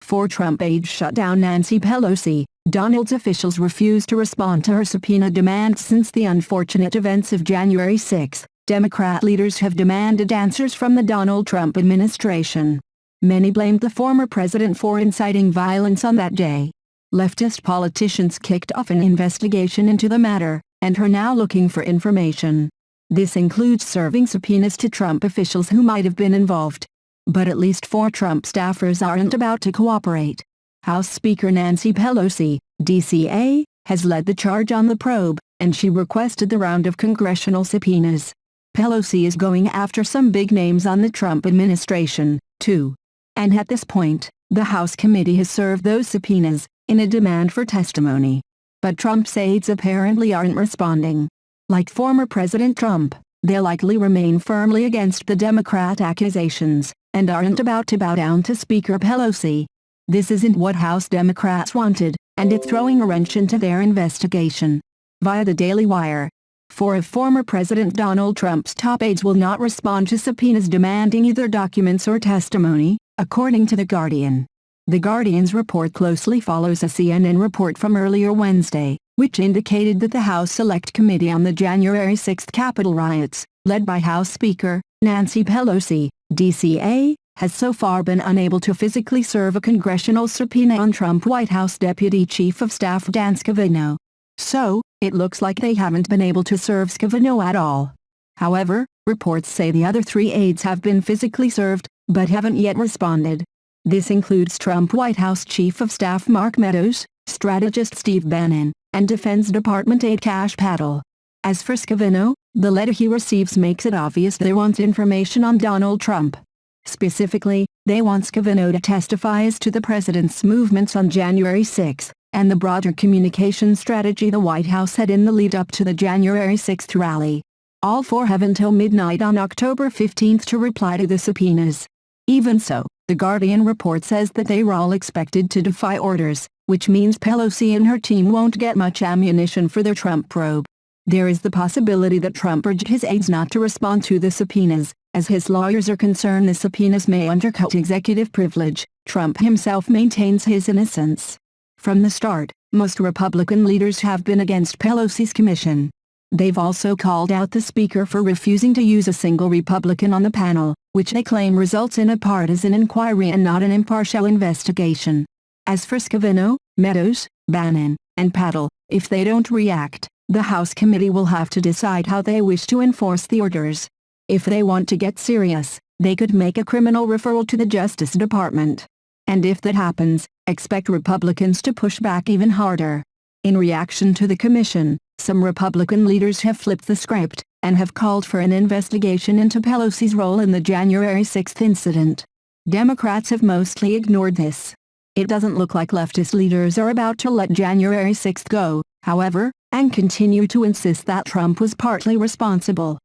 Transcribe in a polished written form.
4 Trump aides shut down Nancy Pelosi. Donald's officials refuse to respond to her subpoena demands since the unfortunate events of January 6. Democrat leaders have demanded answers from the Donald Trump administration. Many blamed the former president for inciting violence on that day. Leftist politicians kicked off an investigation into the matter, and are now looking for information. This includes serving subpoenas to Trump officials who might have been involved. But at least 4 Trump staffers aren't about to cooperate. House Speaker Nancy Pelosi, DCA, has led the charge on the probe, and she requested the round of congressional subpoenas. Pelosi is going after some big names on the Trump administration, too. And at this point, the House committee has served those subpoenas, in a demand for testimony. But Trump's aides apparently aren't responding. Like former President Trump, they'll likely remain firmly against the Democrat accusations, and aren't about to bow down to Speaker Pelosi. This isn't what House Democrats wanted, and it's throwing a wrench into their investigation. Via the Daily Wire, 4 of former President Donald Trump's top aides will not respond to subpoenas demanding either documents or testimony, according to The Guardian. The Guardian's report closely follows a CNN report from earlier Wednesday, which indicated that the House Select Committee on the January 6 Capitol riots, led by House Speaker Nancy Pelosi, DCA, has so far been unable to physically serve a congressional subpoena on Trump White House Deputy Chief of Staff Dan Scavino. So, it looks like they haven't been able to serve Scavino at all. However, reports say the other 3 aides have been physically served, but haven't yet responded. This includes Trump White House Chief of Staff Mark Meadows, strategist Steve Bannon, and Defense Department aide Kash Patel. As for Scavino, the letter he receives makes it obvious they want information on Donald Trump. Specifically, they want Scavino to testify as to the president's movements on January 6, and the broader communication strategy the White House had in the lead-up to the January 6 rally. All 4 have until midnight on October 15 to reply to the subpoenas. Even so, The Guardian report says that they are all expected to defy orders, which means Pelosi and her team won't get much ammunition for their Trump probe. There is the possibility that Trump urged his aides not to respond to the subpoenas, as his lawyers are concerned the subpoenas may undercut executive privilege. Trump himself maintains his innocence. From the start, most Republican leaders have been against Pelosi's commission. They've also called out the Speaker for refusing to use a single Republican on the panel, which they claim results in a partisan inquiry and not an impartial investigation. As for Scavino, Meadows, Bannon, and Patel, if they don't react, the House committee will have to decide how they wish to enforce the orders. If they want to get serious, they could make a criminal referral to the Justice Department. And if that happens, expect Republicans to push back even harder. In reaction to the commission, some Republican leaders have flipped the script, and have called for an investigation into Pelosi's role in the January 6 incident. Democrats have mostly ignored this. It doesn't look like leftist leaders are about to let January 6 go, however, and continue to insist that Trump was partly responsible.